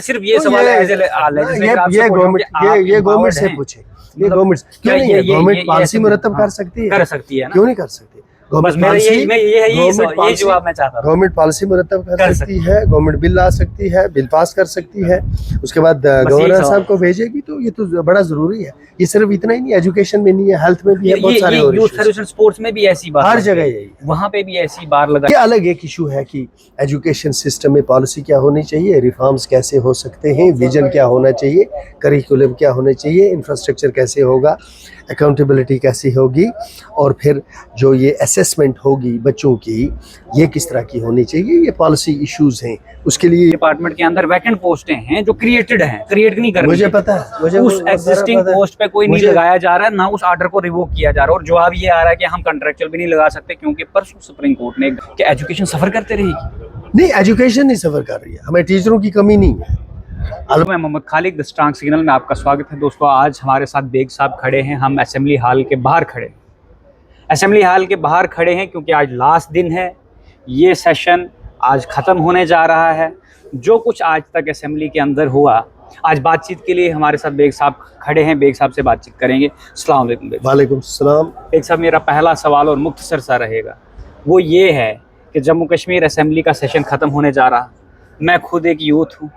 सिर्फ ये सवाल है ये गवर्नमेंट से पूछे, ये गवर्नमेंट क्यों नहीं है, गवर्नमेंट पॉलिसी मुरतब कर सकती है, क्यों नहीं कर सकती? यही जवाब मैं चाहता हूं। गवर्नमेंट पॉलिसी मुरतब कर सकती है, गवर्नमेंट बिल ला सकती है, बिल पास कर सकती है, उसके बाद गवर्नर साहब को भेजेगी। तो ये तो बड़ा जरूरी है। ये सिर्फ इतना ही नहीं, एजुकेशन में नहीं है, हेल्थ में भी है, बहुत सारे और यूथ सर्विस स्पोर्ट्स में भी ऐसी बात, हर जगह यही, वहाँ पे भी ऐसी बार लगा। क्या अलग एक इशू है कि एजुकेशन सिस्टम में पॉलिसी क्या होनी चाहिए, रिफॉर्म्स कैसे हो सकते हैं, विजन क्या होना चाहिए, करिकुलम क्या होना चाहिए, इंफ्रास्ट्रक्चर कैसे होगा, अकाउंटेबिलिटी कैसी होगी, और फिर जो ये असेसमेंट होगी बच्चों की, ये किस तरह की होनी चाहिए। ये पॉलिसी इश्यूज हैं। उसके लिए डिपार्टमेंट के अंदर वैकेंट पोस्टें हैं जो क्रिएट नहीं कर रही। मुझे पता है, मुझे उस एग्जिस्टिंग पोस्ट पे कोई नहीं लगाया जा रहा है, ना उस ऑर्डर को रिवोक किया जा रहा है। और जवाब ये आ रहा है कि हम कॉन्ट्रेक्चुअल भी नहीं लगा सकते क्योंकि परसों सुप्रीम कोर्ट ने कि एजुकेशन सफर करते रहेगी। नहीं, एजुकेशन नहीं सफर कर रही है, हमें टीचरों की कमी नहीं है। मैं Mohammad Khalid, the strong signal में आपका स्वागत है। दोस्तों, आज हमारे साथ बेग साहब खड़े हैं। हम असेंबली हॉल के बाहर खड़े हैं। असेंबली हॉल के बाहर खड़े हैं क्योंकि आज लास्ट दिन है। ये सेशन आज ख़त्म होने जा रहा है। जो कुछ आज तक असेंबली के अंदर हुआ, आज बातचीत के लिए हमारे साथ बेग साहब खड़े हैं। बेग साहब से बातचीत करेंगे। अस्सलाम वालेकुम। वालेकुम सलाम। बेग साहब, मेरा पहला सवाल और मुख्तसर सा रहेगा, वो ये है कि जम्मू कश्मीर असेंबली का सेशन ख़त्म होने जा रहा। मैं खुद एक यूथ हूँ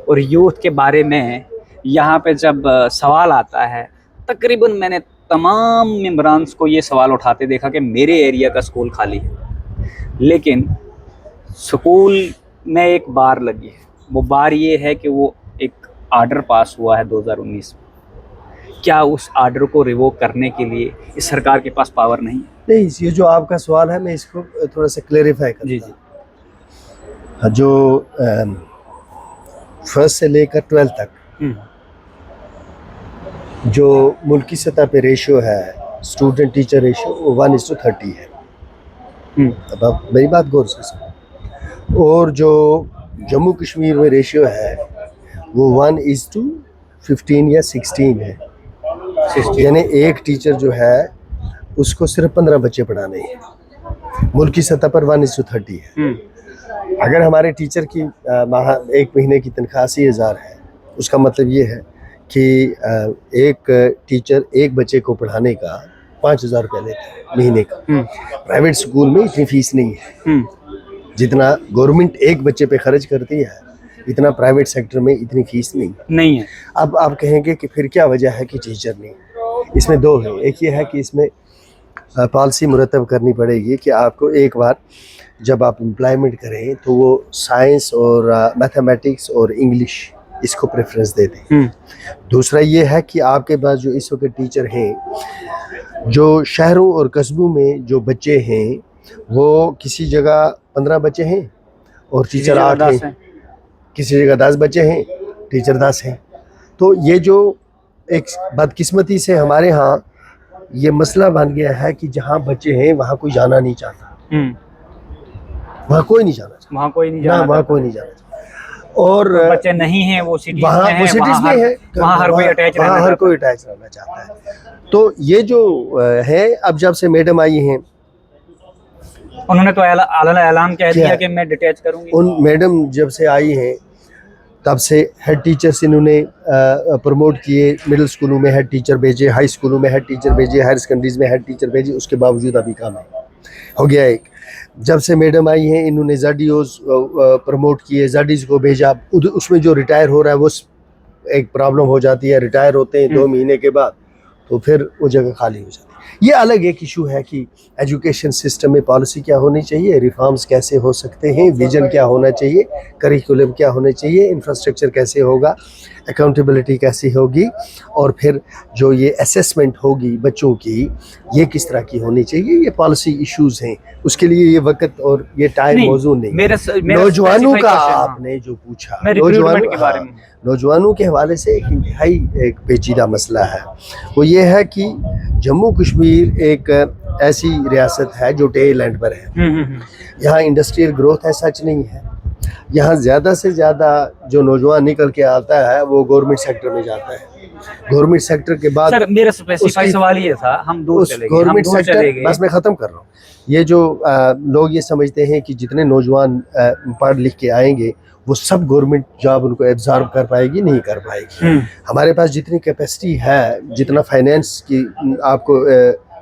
और यूथ के बारे में यहाँ पे जब सवाल आता है, तकरीबन मैंने तमाम मेंबरान्स को ये सवाल उठाते देखा कि मेरे एरिया का स्कूल खाली है, लेकिन स्कूल में एक बार लगी है। वो बार ये है कि वो एक आर्डर पास हुआ है 2019 में। क्या उस आर्डर को रिवोक करने के लिए इस सरकार के पास पावर नहीं है? नहीं, ये जो आपका सवाल है मैं इसको थोड़ा सा क्लेरिफाई करता हूं। जी। जो फर्स्ट से लेकर 12 तक जो मुल्की सतह पे रेशियो है, स्टूडेंट टीचर रेशियो, वो 1:30 है। अब आप मेरी बात गौर से सुनो। और जो जम्मू कश्मीर में रेशियो है वो 1:15 या 16 है। यानी एक टीचर जो है उसको सिर्फ 15 बच्चे पढ़ाने हैं। मुल्की सतह पर 1:30 है। अगर हमारे टीचर की एक महीने की तनख्वाह 80,000 है, उसका मतलब ये है कि एक टीचर एक बच्चे को पढ़ाने का 5,000 रुपये लेता है महीने का। प्राइवेट स्कूल में इतनी फीस नहीं है। जितना गवर्नमेंट एक बच्चे पे खर्च करती है, इतना प्राइवेट सेक्टर में इतनी फीस नहीं है। अब आप कहेंगे कि फिर क्या वजह है कि टीचर नहीं। इसमें दो है। एक ये है कि इसमें पॉलिसी मुरतब करनी पड़ेगी कि आपको एक बार जब आप एम्प्लॉयमेंट करें तो वो साइंस और मैथमेटिक्स और इंग्लिश इसको प्रेफरेंस दे दें। दूसरा ये है कि आपके पास जो इस वक्त टीचर हैं, जो शहरों और कस्बों में जो बच्चे हैं, वो किसी जगह 15 बच्चे हैं और टीचर 8 हैं, किसी जगह 10 बच्चे हैं, टीचर 10 हैं। तो ये जो एक बदकिस्मती से हमारे यहाँ ये मसला बन गया है कि जहाँ बच्चे हैं वहाँ कोई जाना नहीं चाहता। वहाँ कोई नहीं जाना चाहता। वहाँ कोई नहीं जाना चाहता। और बच्चे नहीं हैं, वो सिटीज में है, वहाँ हर कोई अटैच रहना चाहता है। तो ये जो है, अब जब से मैडम आई हैं, उन्होंने तो ऐलान कह दिया कि मैं डिटैच करूंगी। उन मैडम जब से आई हैं तब से हेड टीचर्स इन्होंने प्रमोट किए। मिडिल स्कूलों में हेड टीचर भेजे, हाई स्कूलों में हेड टीचर भेजे, हायर सेकेंडरीज में हेड टीचर भेजे। उसके बावजूद अभी काम हो गया एक। जब से मैडम आई हैं इन्होंने ZDOs प्रमोट किए, ZDs को भेजा। उसमें जो रिटायर हो रहा है वो एक प्रॉब्लम हो जाती है। रिटायर होते हैं 2 महीने के बाद तो फिर वो जगह खाली हो जाती है। ये अलग एक इशू है कि एजुकेशन सिस्टम में पॉलिसी क्या होनी चाहिए, रिफॉर्म्स कैसे हो सकते हैं, विजन क्या होना चाहिए, करिकुलम क्या होना चाहिए, इंफ्रास्ट्रक्चर कैसे होगा, अकाउंटेबिलिटी कैसी होगी, और फिर जो ये असेसमेंट होगी बच्चों की, ये किस तरह की होनी चाहिए। ये पॉलिसी इश्यूज हैं। उसके लिए ये वक्त और ये टाइम मौजूद नहीं। नौजवानों का आपने जो पूछा, नौजवानों के हवाले से एक इंतहाई एक पेचीदा मसला है। वो ये है कि जम्मू कश्मीर एक ऐसी रियासत है जो टेल एंड पर है। यहाँ इंडस्ट्रियल ग्रोथ है सच नहीं है। यहाँ ज़्यादा से ज़्यादा जो नौजवान निकल के आता है वो गवर्नमेंट सेक्टर में जाता है। गवर्नमेंट सेक्टर के बाद सर मेरा स्पेसिफाई सवाल ये था, हम दूर उस चले गए, गवर्नमेंट सेक्टर, बस मैं खत्म कर रहा हूँ। ये जो लोग ये समझते हैं कि जितने नौजवान पढ़ लिख के आएंगे वो सब गवर्नमेंट जॉब उनको एब्जॉर्ब कर पाएगी, नहीं कर पाएगी। हमारे पास जितनी कैपेसिटी है, जितना फाइनेंस की आपको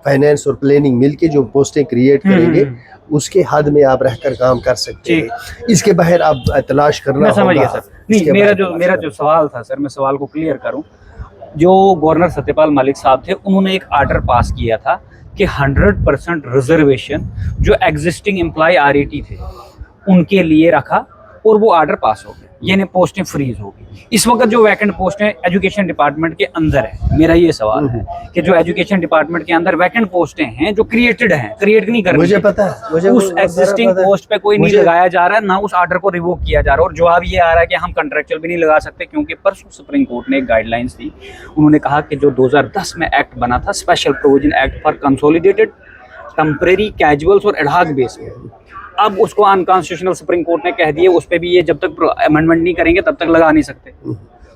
फाइनेंस और प्लानिंग मिलके जो पोस्टें क्रिएट करेंगे उसके हद में आप रहकर काम कर सकते हैं। इसके बाहर आप तलाश करना मैं समझ गया होगा। सर। नहीं, मेरा जो सवाल था सर, मैं सवाल को क्लियर करूं। जो गवर्नर सत्यपाल मलिक साहब थे, उन्होंने एक आर्डर पास किया था कि 100% रिजर्वेशन जो एग्जिस्टिंग एम्प्लॉय आरईटी थे उनके लिए रखा, और वो आर्डर पास हो गया, यानी पोस्टें फ्रीज हो गई। इस वक्त जो वैकेंट पोस्टें एजुकेशन डिपार्टमेंट के अंदर है, मेरा ये सवाल है कि जो एजुकेशन डिपार्टमेंट के अंदर वैकेंट पोस्टें हैं जो क्रिएटेड हैं, क्रिएट नहीं कर, मुझे पता है, मुझे उस एग्जिस्टिंग पोस्ट पे कोई नहीं लगाया जा रहा है, ना उस आर्डर को रिवोक किया जा रहा है। और जवाब ये आ रहा है कि हम कॉन्ट्रेक्चुअल भी नहीं लगा सकते, क्योंकि परसों सुप्रीम कोर्ट ने एक गाइडलाइंस दी। उन्होंने कहा कि जो 2010 में एक्ट बना था, special provision act for consolidated temporary casuals और एडहॉक बेस पे, अब उसको अनकॉन्स्टिट्यूशनल सुप्रीम कोर्ट ने कह दिया, उस पे भी ये जब तक अमेंडमेंट नहीं करेंगे तब तक लगा नहीं सकते।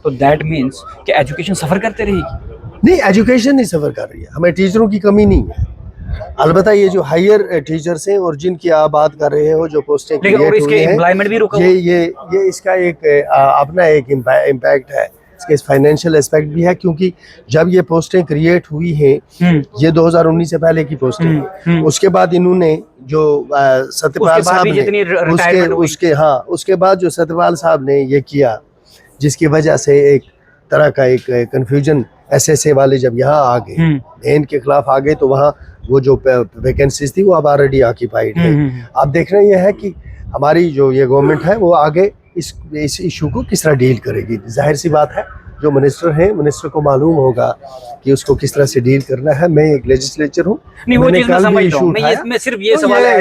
तो दैट मीन्स कि एजुकेशन सफर करते रहेगी। नहीं, एजुकेशन नहीं सफर कर रही है, हमें टीचरों की कमी नहीं है। अलबत्ता ये जो हायर टीचर्स हैं और जिनकी आप बात कर रहे हो, जो पोस्टें क्रिएट हुई हैं, एम्प्लॉयमेंट भी रुका, ये इसका एक अपना एक इम्पैक्ट है, इसके फाइनेंशियल एस्पेक्ट भी है, क्योंकि जब ये पोस्टें क्रिएट हुई हैं, ये 2019 से पहले की पोस्टें हैं। उसके बाद इन्होंने जो सत्यपाल साहब ने उसके बाद जो सत्यपाल साहब ने ये किया, जिसकी वजह से एक तरह का एक कंफ्यूजन एसएसए वाले जब यहाँ आ गए, इनके खिलाफ आ गए, तो वहाँ वो जो वैकेंसीज थी वो अब ऑलरेडी ऑक्यूपाइड है। आप देख रहे हैं कि हमारी जो ये गवर्नमेंट है वो आगे इस इशू को किस तरह डील करेगी। जाहिर सी बात है, जो मिनिस्टर है, मिनिस्टर को मालूम होगा कि उसको किस तरह से डील करना है। मैं एक लेजिस्लेचर हूँ, नहीं वो चीज मैं समझ रहा हूं। मैं सिर्फ ये सवाल है,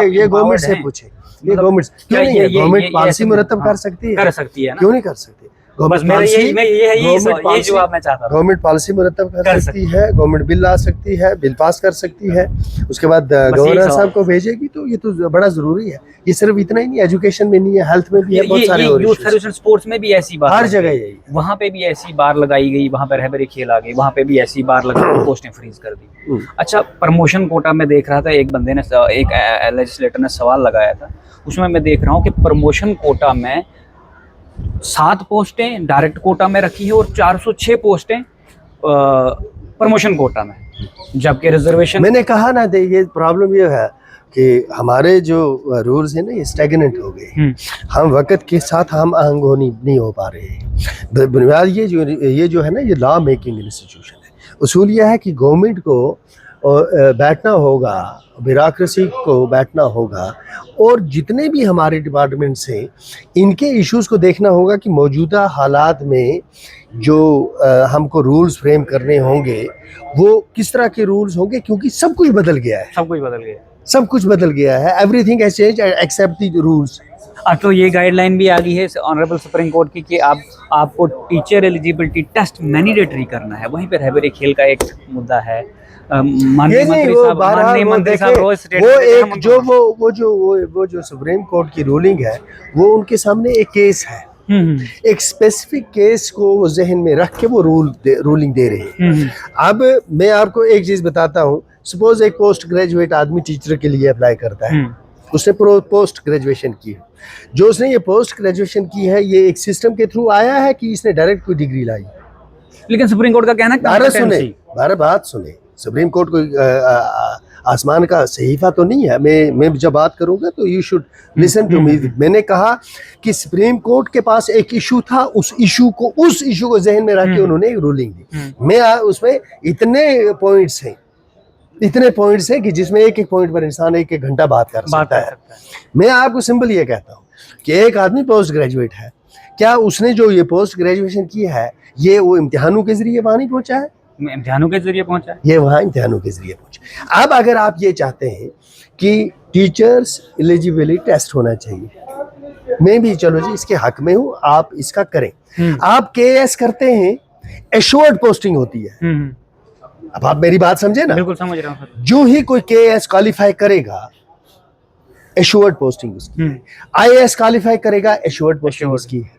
ये गवर्नमेंट से पूछे, ये गवर्नमेंट पॉलिसी मुरतब कर सकती है, क्यों नहीं कर सकती? यही जवाब मैं चाहता था। गवर्नमेंट पॉलिसी मुरतब कर सकती है, गवर्नमेंट बिल ला सकती है, बिल पास कर सकती है, उसके बाद गवर्नर साहब को भेजेगी। तो ये तो बड़ा जरूरी है। ये सिर्फ इतना ही नहीं, एजुकेशन में नहीं है, हेल्थ में भी है, बहुत सारे और यूथ सर्विस स्पोर्ट्स में भी ऐसी बात, हर जगह यही, वहाँ पे भी ऐसी बार लगाई गई, वहाँ पे रहबरी खेल आ गई, वहाँ पे भी ऐसी बार लगाई, पोस्टें फ्रीज कर दी। अच्छा, प्रमोशन कोटा में देख रहा था, एक बंदे ने, एक लेजिस्लेटर ने सवाल लगाया था, उसमें मैं देख रहा हूँ कि प्रमोशन कोटा में 7 पोस्टें डायरेक्ट कोटा में रखी है और 406 पोस्टें प्रमोशन कोटा में, जबकि रिजर्वेशन, मैंने कहा ना, ये प्रॉब्लम ये है कि हमारे जो रूल्स हैं ना, ये स्टैग्नेंट हो गए। हम वक्त के साथ हम आहंग नहीं हो पा रहे हैं। बुनियाद ये जो है ना, ये लॉ मेकिंग इंस्टीट्यूशन है। उसूल यह है कि गवर्नमेंट को बैठना होगा, ब्यूरोक्रेसी को बैठना होगा, और जितने भी हमारे डिपार्टमेंट्स हैं इनके इश्यूज को देखना होगा कि मौजूदा हालात में जो हमको रूल्स फ्रेम करने होंगे वो किस तरह के रूल्स होंगे, क्योंकि सब कुछ बदल गया है। सब कुछ बदल गया है। Everything has changed except the rules. तो ये गाइडलाइन भी आ गई है ऑनरेबल सुप्रीम कोर्ट की कि आपको टीचर एलिजिबिलिटी टेस्ट मैंडेटरी करना है। वहीं पे रहबरी खेल का एक मुद्दा है। माननीय मंत्री साहब रोज वो जो सुप्रीम कोर्ट की रूलिंग है, वो उनके सामने एक केस है, एक स्पेसिफिक केस को वो जहन में रख के वो रूलिंग दे रहे हैं। अब मैं आपको एक चीज बताता हूँ। सपोज एक पोस्ट ग्रेजुएट आदमी टीचर के लिए अप्लाई करता है, उसने पोस्ट ग्रेजुएशन की है। जो उसने ये पोस्ट ग्रेजुएशन की है, ये एक सिस्टम के थ्रू आया है कि इसने डायरेक्ट कोई डिग्री लाई? लेकिन सुप्रीम कोर्ट का कहना है, बात सुने, सुप्रीम कोर्ट कोई आसमान का सहीफा तो नहीं है। मैं जब बात करूंगा तो you should listen to me. मैंने कहा कि सुप्रीम कोर्ट के पास एक इशू था, उस इशू को जहन में रख के उन्होंने एक रूलिंग दी। मैं उसमें इतने पॉइंट्स हैं कि जिसमें एक पॉइंट पर इंसान एक घंटा बात कर सकता है। मैं आपको सिंपल ये कहता हूँ कि एक आदमी पोस्ट ग्रेजुएट है, क्या उसने जो ये पोस्ट ग्रेजुएशन की है, ये वो इम्तिहानों के जरिए वहां नहीं पहुंचा है? इम्तिहानों के जरिए पहुंचा, ये वहाँ इम्तिहानों के जरिए पहुंचा। अब अगर आप ये चाहते हैं कि टीचर्स एलिजिबिलिटी टेस्ट होना चाहिए, मैं भी चलो जी इसके हक में हूँ, आप इसका करें। आप केएस करते हैं, एश्योर्ड पोस्टिंग होती है। अब आप मेरी बात समझे ना? बिल्कुल समझ रहा हूँ सर। जो ही कोई केएस क्वालिफाई करेगा, एश्योर्ड पोस्टिंग उसकी। आईएएस क्वालिफाई करेगा, एश्योर्ड पोस्टिंग उसकी है।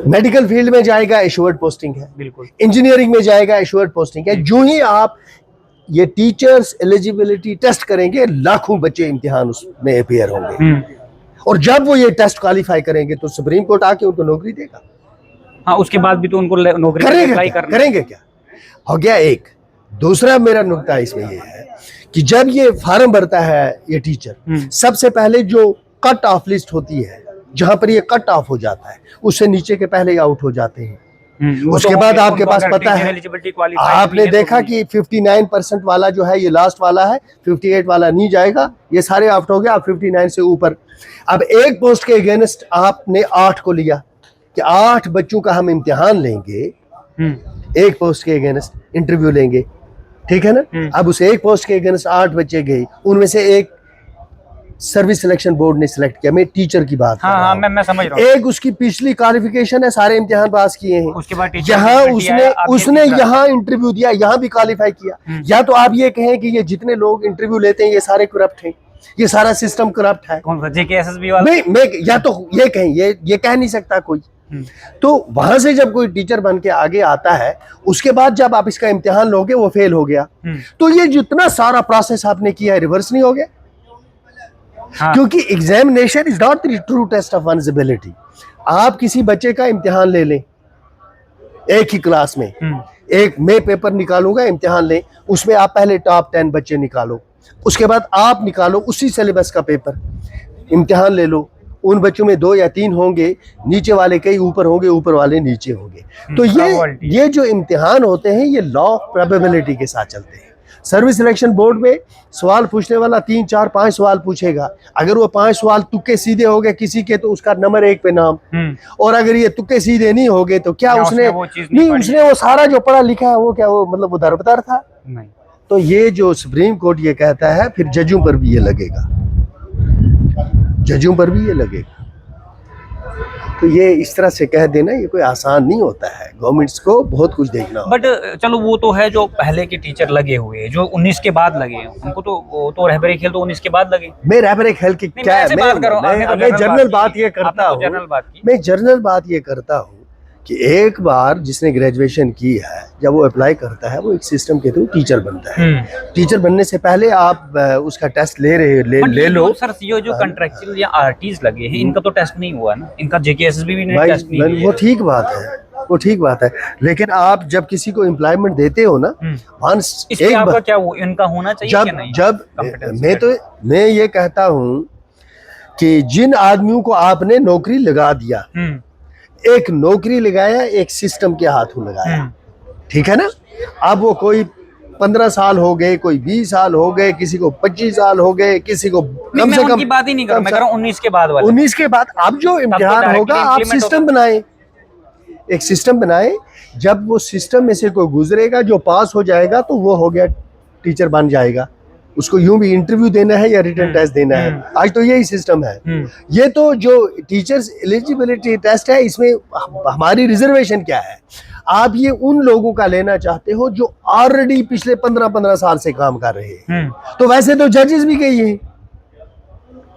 मेडिकल फील्ड में जाएगा एश्योर्ड पोस्टिंग है, बिल्कुल। इंजीनियरिंग में जाएगा एश्योर्ड पोस्टिंग है। जो ही आप ये टीचर्स एलिजिबिलिटी टेस्ट करेंगे, लाखों बच्चे इम्तिहान उसमें अपेयर होंगे, और जब वो ये टेस्ट क्वालिफाई करेंगे तो सुप्रीम कोर्ट आके उनको नौकरी देगा। हाँ, उसके बाद भी तो उनको नौकरी करेंगे क्या? हो गया एक। दूसरा मेरा नुक्ता इसमें ये है कि जब ये फार्म भरता है ये टीचर, सबसे पहले जो कट ऑफ लिस्ट होती है, जहां पर ये कट ऑफ हो जाता है, उससे नीचे के पहले आउट हो जाते हैं। उसके बाद आपके पास पता है, आपने देखा कि 59% वाला जो है ये लास्ट वाला है, 58 वाला नहीं जाएगा, ये सारे आउट हो गए। आप 59 से ऊपर, अब एक पोस्ट के अगेंस्ट आपने 8 को लिया कि 8 बच्चों का हम इम्तिहान लेंगे, एक पोस्ट के अगेंस्ट इंटरव्यू लेंगे, ठीक है ना। अब उस एक पोस्ट के अगेंस्ट 8 बच्चे गए, उनमें से एक सर्विस सिलेक्शन बोर्ड ने सिलेक्ट किया। मैं टीचर की बात कर रहा हूं। मैं समझ रहा हूं। एक उसकी पिछली क्वालिफिकेशन है, सारे इम्तिहान पास किए हैं, उसके बाद यहाँ उसने यहाँ इंटरव्यू दिया, यहाँ भी क्वालिफाई किया। या तो आप ये कहें कि ये जितने लोग इंटरव्यू लेते हैं ये सारे करप्ट हैं, ये सारा सिस्टम करप्ट है। कौन सा जेकेएसएसबी वाला? नहीं, मैं या तो ये कहें, ये कह नहीं सकता कोई। तो वहां से जब कोई टीचर बन के आगे आता है, उसके बाद जब आप इसका इम्तिहान लोगे वो फेल हो गया, तो ये जितना सारा प्रोसेस आपने किया है रिवर्स नहीं हो गया। हाँ। क्योंकि examination is not the true test of one's ability. आप किसी बच्चे का इम्तिहान ले लें एक ही क्लास में, एक मैं पेपर निकालूंगा, इम्तिहान लें, उसमें आप पहले टॉप 10 बच्चे निकालो, उसके बाद आप निकालो उसी सिलेबस का पेपर, इम्तिहान ले लो। उन बच्चों में 2 या 3 होंगे, नीचे वाले कई ऊपर होंगे, ऊपर वाले नीचे होंगे। तो ये जो इम्तिहान होते हैं ये लॉ ऑफ प्रोबेबिलिटी के साथ चलते हैं। सर्विस सिलेक्शन बोर्ड में सवाल पूछने वाला 3, 4, 5 सवाल पूछेगा। अगर वो 5 सवाल तुक्के सीधे हो गए किसी के, तो उसका नंबर 1 पे नाम, और अगर ये तुक्के सीधे नहीं हो गए तो क्या उसने उसने वो सारा जो पढ़ा लिखा है वो क्या वो मतलब वो दरबदर था नहीं। तो ये जो सुप्रीम कोर्ट ये कहता है, फिर जजों पर भी ये लगेगा, जजों पर भी ये लगेगा। तो ये इस तरह से कह देना ये कोई आसान नहीं होता है, गवर्नमेंट्स को बहुत कुछ देखना होता है। बट चलो वो तो है जो पहले के टीचर लगे हुए, जो 19 के बाद लगे, उनको तो रहबरी खेल तो 19 के बाद लगे। मैं रहबरी खेल की क्या मैं जनरल बात ये करता हूँ, मैं जनरल बात ये करता हूँ कि एक बार जिसने ग्रेजुएशन की है, जब वो अप्लाई करता है वो एक सिस्टम के थ्रू टीचर बनता है। टीचर बनने से पहले आप उसका टेस्ट ले लो। सर ये जो कॉन्ट्रैक्चुअल या आरटीज लगे हैं, इनका तो टेस्ट नहीं हुआ ना, इनका जेकेएसएसबी भी नहीं टेस्ट नहीं हुआ। वो ठीक बात है, वो ठीक बात है, लेकिन आप जब किसी को एम्प्लॉयमेंट देते हो ना, वंस एक आपका क्या वो इनका होना चाहिए क्या नहीं? जब मैं ये कहता हूँ कि जिन आदमियों को आपने नौकरी लगा दिया, एक नौकरी लगाया, एक सिस्टम के हाथों लगाया, ठीक है ना। अब वो कोई 15 साल हो गए, कोई 20 साल हो गए, किसी को 25 साल हो गए, किसी को कम से कम बात ही नहीं कर रहा, मैं कह रहा हूं 19 के बाद वाला। 19 के बाद अब जो इम्तिहान होगा, आप सिस्टम बनाए, एक सिस्टम बनाए। जब वो सिस्टम में से कोई गुजरेगा, जो पास हो जाएगा, तो वो हो गया टीचर बन जाएगा। उसको यूं भी इंटरव्यू देना है या रिटन टेस्ट देना है, आज तो यही सिस्टम है। ये तो जो टीचर्स एलिजिबिलिटी टेस्ट है, इसमें हमारी रिजर्वेशन क्या है? आप ये उन लोगों का लेना चाहते हो जो ऑलरेडी पिछले 15 साल से काम कर रहे हैं। तो वैसे तो जजेस भी गई हैं।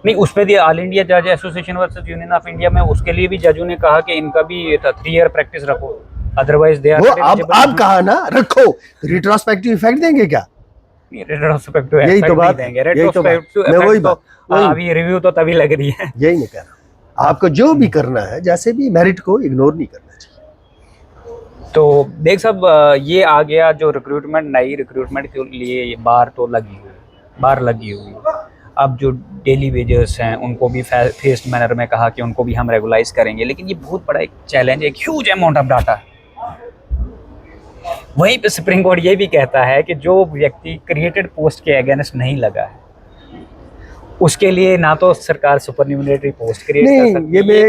नहीं, उस पे ऑल इंडिया जज association versus union of India में उसके लिए भी जजों ने कहा कि इनका भी 3 ईयर प्रैक्टिस रखो, अदरवाइज दे आर। अब कहा ना रखो, रिट्रोस्पेक्टिव इफेक्ट देंगे क्या? यही तो बात है, अभी रिव्यू तो तभी लग रही है। यही नहीं कहना, आपको जो भी करना है, जैसे भी मेरिट को इग्नोर नहीं करना चाहिए। तो देख सब ये आ गया जो रिक्रूटमेंट, नई रिक्रूटमेंट के लिए बार तो लगी हुई। अब जो डेली वेजर्स हैं उनको भी फेस्ड मैनर में कहा कि उनको भी हम रेगुलाइज करेंगे, लेकिन ये बहुत बड़ा एक चैलेंज, एक ह्यूज अमाउंट ऑफ डाटा है। वहीं पे सुप्रीम कोर्ट ये भी कहता है कि जो व्यक्ति क्रिएटेड पोस्ट के अगेंस्ट नहीं लगा है, उसके लिए ना तो सरकार सुपरन्यूमरेटरी पोस्ट क्रिएट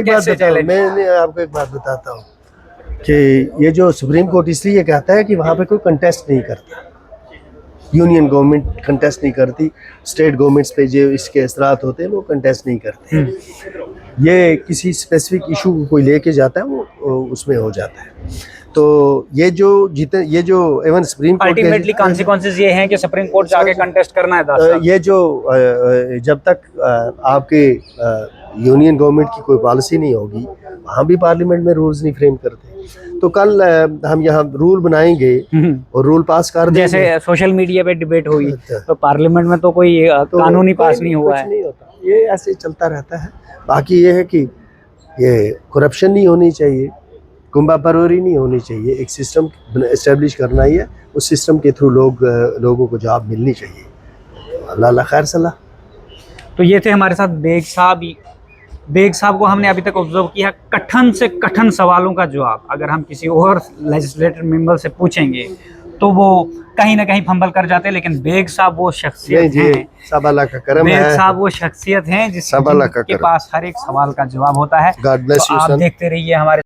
कर सकती है। मैं आपको एक बात बताता हूँ कि ये जो सुप्रीम कोर्ट इसलिए कहता है कि वहाँ पे कोई कंटेस्ट नहीं करता, यूनियन गवर्नमेंट कंटेस्ट नहीं करती, स्टेट गवर्नमेंट्स पे जो इसके असरात होते हैं वो कंटेस्ट नहीं करते। ये किसी स्पेसिफिक इशू को कोई लेके जाता है वो उसमें हो जाता है। तो ये जो even supreme court ultimately consequences ये हैं कि सुप्रीम कोर्ट जाके कंटेस्ट करना है। ये जो जब तक आपके यूनियन गवर्नमेंट की कोई पॉलिसी नहीं होगी, वहाँ भी पार्लियामेंट में रूल्स नहीं फ्रेम करते। तो कल हम यहाँ रूल बनाएंगे और रूल पास कर देंगे। जैसे सोशल मीडिया पे डिबेट हुई तो पार्लियामेंट में तो कोई तो कानून ही पास कोई नहीं हुआ कुछ है। नहीं होता, ये ऐसे चलता रहता है। बाकी ये है कि ये करप्शन नहीं होनी चाहिए, कुंभा परवरी नहीं होनी चाहिए, एक सिस्टम इस्टेब्लिश करना ही है, उस सिस्टम के थ्रू लोगों को जॉब मिलनी चाहिए। अल्लाह खैर सलाह। तो ये थे हमारे साथ बेग साहब। बेग साहब को हमने अभी तक ऑब्जर्व किया, कठिन से कठिन सवालों का जवाब अगर हम किसी और लेजिस्लेटिव मेंबर से पूछेंगे तो वो कहीं ना कहीं फंबल कर जाते हैं, लेकिन बेग साहब वो शख्सियत हैं, सब अल्लाह का करम है। बेग साहब वो शख्सियत हैं सब अल्लाह का जिसके करम। पास हर एक सवाल का जवाब होता है। God bless तो you, आप son. देखते रहिए हमारे